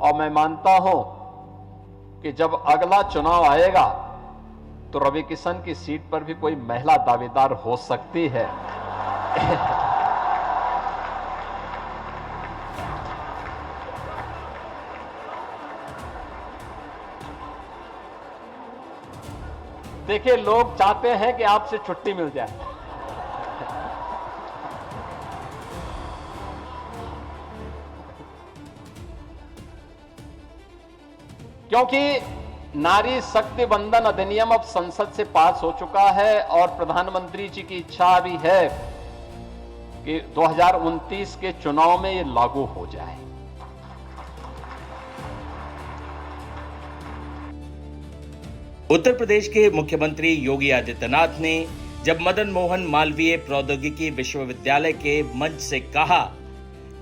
और मैं मानता हूं कि जब अगला चुनाव आएगा तो रवि किशन की सीट पर भी कोई महिला दावेदार हो सकती है। देखिए, लोग चाहते हैं कि आपसे छुट्टी मिल जाए। क्योंकि नारी शक्ति वंदन अधिनियम अब संसद से पास हो चुका है और प्रधानमंत्री जी की इच्छा भी है कि 2029 के चुनाव में ये लागू हो जाए। उत्तर प्रदेश के मुख्यमंत्री योगी आदित्यनाथ ने जब मदन मोहन मालवीय प्रौद्योगिकी विश्वविद्यालय के मंच से कहा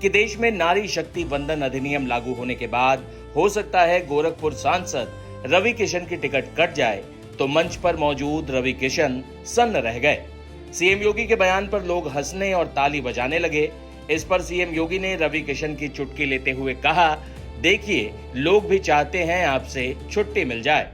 कि देश में नारी शक्ति वंदन अधिनियम लागू होने के बाद हो सकता है गोरखपुर सांसद रवि किशन की टिकट कट जाए, तो मंच पर मौजूद रवि किशन सन्न रह गए। सीएम योगी के बयान पर लोग हंसने और ताली बजाने लगे। इस पर सीएम योगी ने रवि किशन की चुटकी लेते हुए कहा, देखिए, लोग भी चाहते हैं आपसे छुट्टी मिल जाए।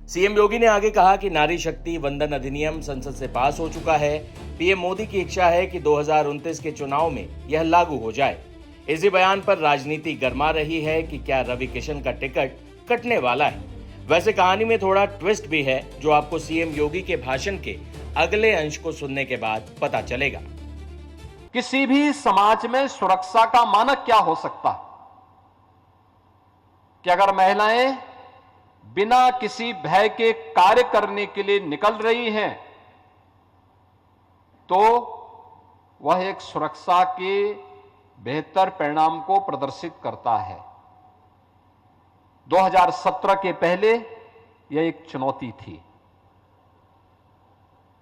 सीएम योगी ने आगे कहा कि नारी शक्ति वंदन अधिनियम संसद से पास हो चुका है। पीएम मोदी की इच्छा है कि 2029 के चुनाव में यह लागू हो जाए। इसी बयान पर राजनीति गरमा रही है कि क्या रवि किशन का टिकट कटने वाला है। वैसे कहानी में थोड़ा ट्विस्ट भी है, जो आपको सीएम योगी के भाषण के अगले अंश को सुनने के बाद पता चलेगा। किसी भी समाज में सुरक्षा का मानक क्या हो सकता कि अगर महिलाएं बिना किसी भय के कार्य करने के लिए निकल रही हैं तो वह एक सुरक्षा के बेहतर परिणाम को प्रदर्शित करता है। 2017 के पहले यह एक चुनौती थी।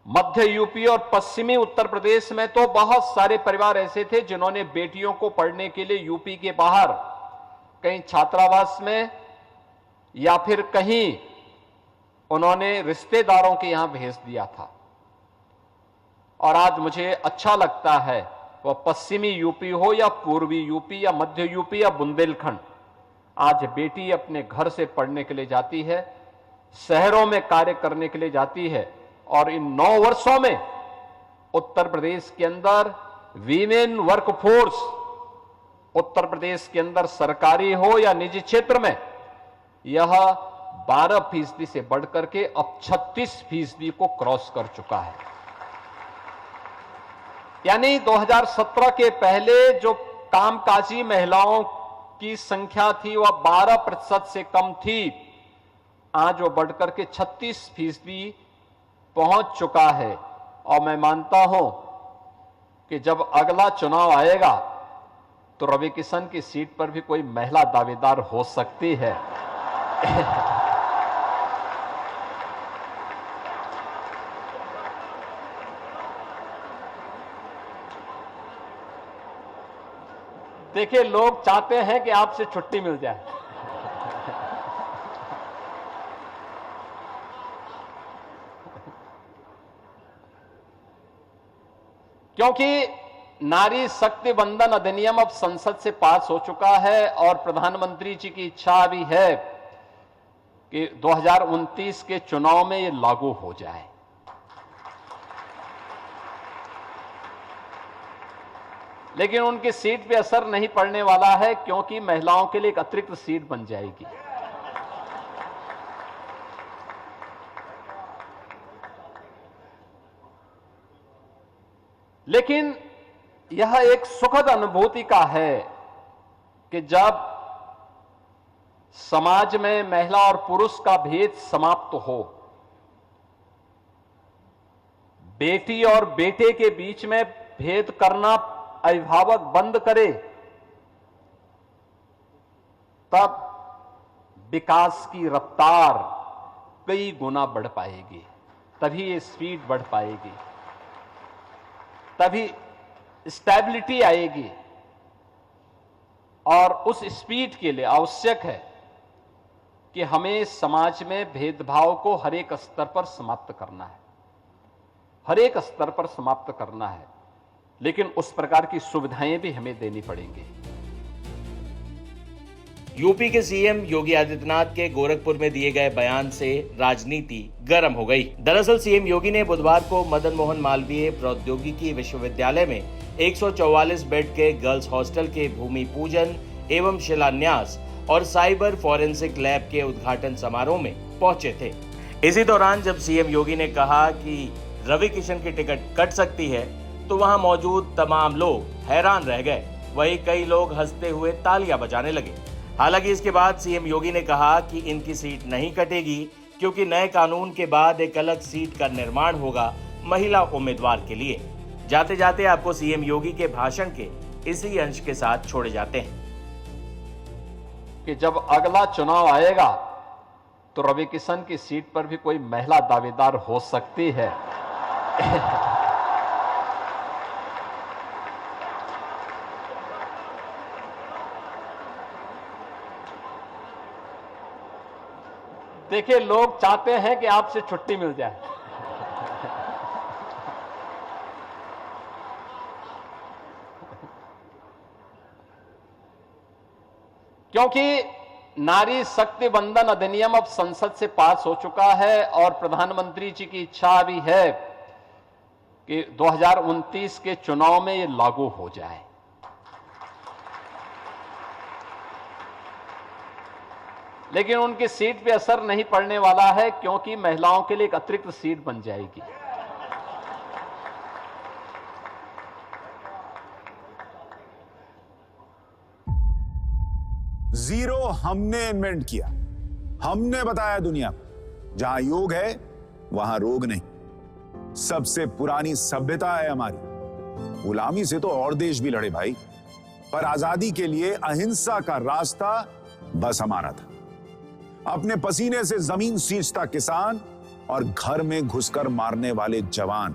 मध्य यूपी और पश्चिमी उत्तर प्रदेश में तो बहुत सारे परिवार ऐसे थे जिन्होंने बेटियों को पढ़ने के लिए यूपी के बाहर कहीं छात्रावास में या फिर कहीं उन्होंने रिश्तेदारों के यहां भेज दिया था। और आज मुझे अच्छा लगता है, वह पश्चिमी यूपी हो या पूर्वी यूपी या मध्य यूपी या बुंदेलखंड, आज बेटी अपने घर से पढ़ने के लिए जाती है, शहरों में कार्य करने के लिए जाती है। और इन 9 वर्षों में उत्तर प्रदेश के अंदर वीमेन वर्कफोर्स, उत्तर प्रदेश के अंदर सरकारी हो या निजी क्षेत्र में, यह 12% से बढ़कर के अब 36% को क्रॉस कर चुका है। यानी 2017 के पहले जो कामकाजी महिलाओं की संख्या थी वह 12% से कम थी, आज वो बढ़कर के 36% पहुंच चुका है। और मैं मानता हूं कि जब अगला चुनाव आएगा तो रवि किशन की सीट पर भी कोई महिला दावेदार हो सकती है। देखिए, लोग चाहते हैं कि आपसे छुट्टी मिल जाए। क्योंकि नारी शक्ति वंदन अधिनियम अब संसद से पास हो चुका है और प्रधानमंत्री जी की इच्छा भी है कि 2029 के चुनाव में ये लागू हो जाए। लेकिन उनकी सीट पे असर नहीं पड़ने वाला है, क्योंकि महिलाओं के लिए एक अतिरिक्त सीट बन जाएगी। लेकिन यह एक सुखद अनुभूति का है कि जब समाज में महिला और पुरुष का भेद समाप्त हो, बेटी और बेटे के बीच में भेद करना अभिभावक बंद करे, तब विकास की रफ्तार कई गुना बढ़ पाएगी, तभी ये स्पीड बढ़ पाएगी, तभी स्टेबिलिटी आएगी। और उस स्पीड के लिए आवश्यक है कि हमें समाज में भेदभाव को हर एक स्तर पर समाप्त करना है, हर एक स्तर पर समाप्त करना है। लेकिन उस प्रकार की सुविधाएं भी हमें देनी पड़ेंगी। यूपी के सीएम योगी आदित्यनाथ के गोरखपुर में दिए गए बयान से राजनीति गर्म हो गई। दरअसल सीएम योगी ने बुधवार को मदन मोहन मालवीय प्रौद्योगिकी विश्वविद्यालय में 144 बेड के गर्ल्स हॉस्टल के भूमि पूजन एवं शिलान्यास और साइबर फॉरेंसिक लैब के उद्घाटन समारोह में पहुंचे थे। इसी दौरान जब सीएम योगी ने कहा कि रवि किशन की टिकट कट सकती है, तो वहां मौजूद तमाम लोग हैरान रह गए। वहीं कई लोग हंसते हुए तालियां बजाने लगे। हालांकि इसके बाद सीएम योगी ने कहा कि इनकी सीट नहीं कटेगी, क्योंकि नए कानून के बाद एक अलग सीट का निर्माण होगा महिला उम्मीदवार के लिए। जाते जाते आपको सीएम योगी के भाषण के इसी अंश के साथ छोड़े जाते हैं कि जब अगला चुनाव आएगा तो रवि किशन की सीट पर भी कोई महिला दावेदार हो सकती है। देखिए, लोग चाहते हैं कि आपसे छुट्टी मिल जाए। क्योंकि नारी शक्ति वंदन अधिनियम अब संसद से पास हो चुका है और प्रधानमंत्री जी की इच्छा भी है कि 2029 के चुनाव में ये लागू हो जाए। लेकिन उनकी सीट पे असर नहीं पड़ने वाला है, क्योंकि महिलाओं के लिए एक अतिरिक्त सीट बन जाएगी। जीरो हमने इन्वेंट किया, हमने बताया दुनिया को, जहां योग है वहां रोग नहीं। सबसे पुरानी सभ्यता है हमारी। गुलामी से तो और देश भी लड़े भाई, पर आजादी के लिए अहिंसा का रास्ता बस हमारा था। अपने पसीने से जमीन सींचता किसान और घर में घुसकर मारने वाले जवान,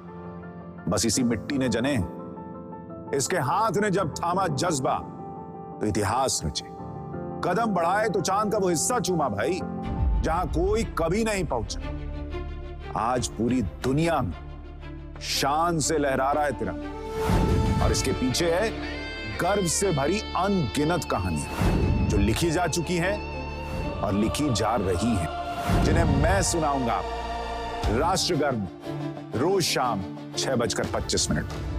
बस इसी मिट्टी ने जने हैं। इसके हाथ ने जब थामा जज्बा तो इतिहास रचे। कदम बढ़ाए तो चांद का वो हिस्सा चूमा भाई, जहां कोई कभी नहीं पहुंचा। आज पूरी दुनिया में शान से लहरा रहा है तिरंगा, और इसके पीछे है गर्व से भरी अनगिनत कहानियां जो लिखी जा चुकी हैं और लिखी जा रही हैं, जिन्हें मैं सुनाऊंगा राष्ट्रगर्व रोज शाम 6:25 पर।